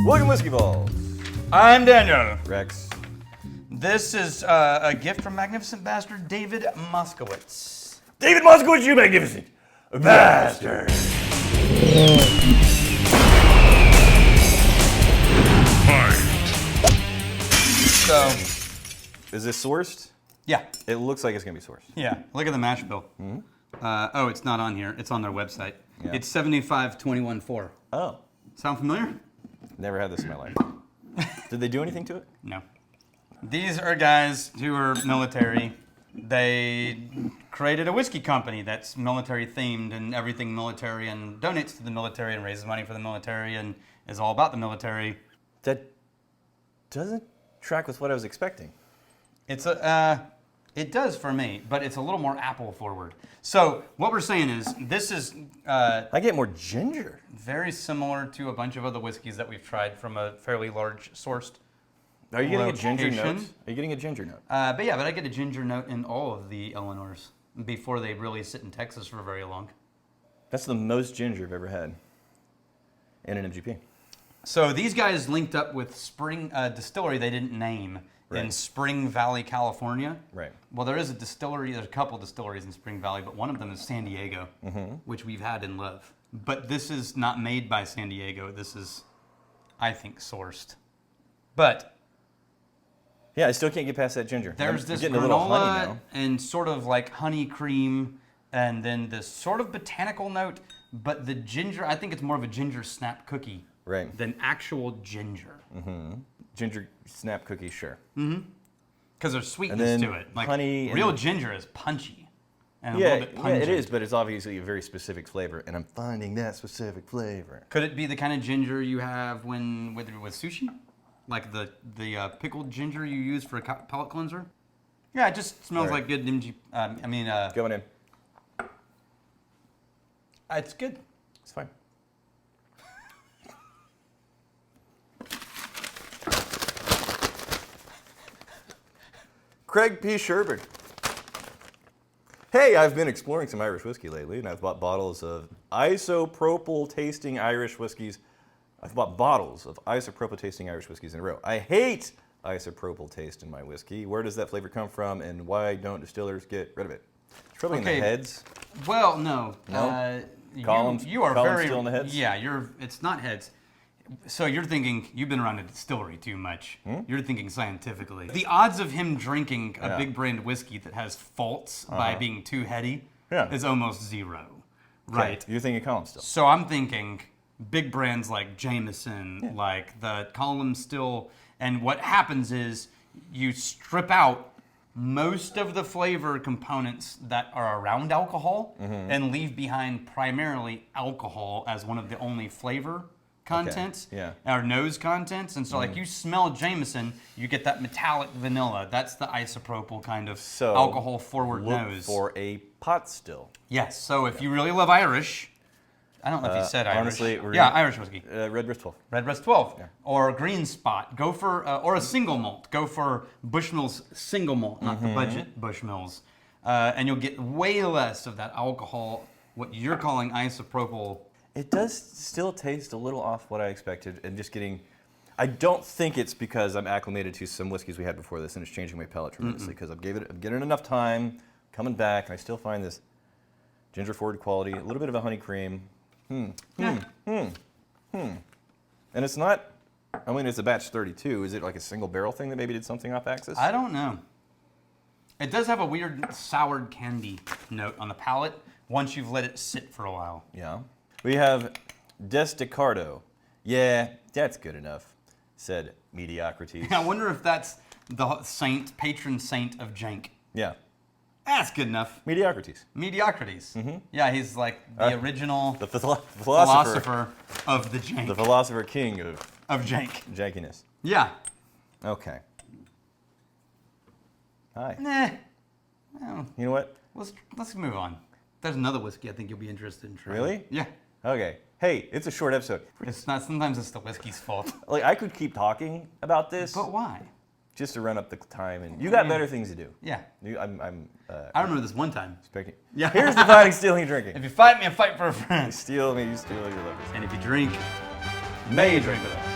Welcome, Whiskey Balls. I'm Daniel. Rex. This is a gift from Magnificent Bastard David Moskowitz. David Moskowitz, you magnificent bastard. So, Is this sourced? yeah. It looks like it's going to be sourced. Yeah, look at the mash bill. Oh, it's not on here. It's on their website. Yeah. It's 75-21-4. Oh, Sound familiar? never had this in my life. Did they do anything to it? No. These are guys who are military. They created a whiskey company that's military themed and everything military and donates to the military and raises money for the military and is all about the military. That doesn't track with what I was expecting. It does for me, but it's a little more apple forward. So what we're saying is this is I get more ginger. very similar to a bunch of other whiskeys that we've tried from a fairly large sourced. Are you getting a ginger note? Rotation. Are you getting a ginger note? But I get a ginger note in all of the Eleanors before they really sit in Texas for very long. That's the most ginger I've ever had in an MGP. So these guys linked up with Spring Distillery they didn't name in Right. Spring Valley, California. Right. Well, there is a distillery, there's a couple distilleries in Spring Valley, but one of them is San Diego, which we've had and love. But this is not made by San Diego. This is, I think, sourced. But Yeah, I still can't get past that ginger. there's I'm this getting a little honey granola now. and sort of like honey cream, and then this sort of botanical note, but the ginger, I think it's more of a ginger snap cookie Right. than actual ginger. Ginger snap cookie, sure. Because there's sweetness And then to it. Like honey and real then- ginger is punchy and a Yeah, little bit pungent. it is, but it's obviously a very specific flavor, and I'm finding that specific flavor. Could it be the kind of ginger you have with sushi? Like the pickled ginger you use for a palate cleanser? Yeah, it just smells Right. like good MG. Going in. It's good. It's fine. Craig P. Sherbert. Hey, I've been exploring some Irish whiskey lately, and I've bought bottles of isopropyl tasting Irish whiskeys. I've bought bottles of isopropyl tasting Irish whiskeys in a row. I hate isopropyl taste in my whiskey. Where does that flavor come from, and why don't distillers get rid of it? It's probably in the heads. Well, no. No? Columns? You are Columns very still in the heads? Yeah, it's not heads. So you're thinking you've been around a distillery too much. You're thinking scientifically. The odds of him drinking a big brand whiskey that has faults by being too heady is almost zero. Right. You're thinking columns still. So I'm thinking big brands like Jameson, like the column still, and what happens is you strip out most of the flavor components that are around alcohol and leave behind primarily alcohol as one of the only flavor contents or nose contents. And so like you smell Jameson, you get that metallic vanilla. That's the isopropyl kind of alcohol forward look nose. for a pot still. Yes, so if you really love Irish, I don't know if you said Irish. Honestly, Irish whiskey. Redbreast 12. Redbreast 12 or Green Spot. Go for or a single malt. Go for Bushmills single malt, not the budget Bushmills, and you'll get way less of that alcohol. What you're calling isopropyl. It does still taste a little off what I expected, and just getting. I don't think it's because I'm acclimated to some whiskeys we had before this, and it's changing my palate tremendously. Because I'm getting enough time, coming back, and I still find this ginger forward quality, a little bit of a honey cream. And it's not. I mean, it's a batch 32. Is it like a single barrel thing that maybe did something off axis? I don't know. It does have a weird soured candy note on the palate once you've let it sit for a while. Yeah. We have Desticardo. Yeah, that's good enough, said Mediocrities. I wonder if that's the patron saint of jank. Yeah. That's good enough. Mediocrities. Mediocrities. Yeah, he's like the original The philosopher philosopher of the jank. The philosopher king of jank. jankiness. Yeah. Okay. Hi. Nah. Well, You know what? let's move on. There's another whiskey I think you'll be interested in trying. Really? Yeah. Okay. Hey, it's a short episode. It's not. Sometimes it's the whiskey's fault. Like, I could keep talking about this But why? just to run up the time, and you got better things to do. Yeah. I I remember this one time. expecting. Yeah. Here's the fighting, stealing, If drinking. you fight me, I fight for a friend. Steal me, you steal your lovers. And if you drink, May you drink with us.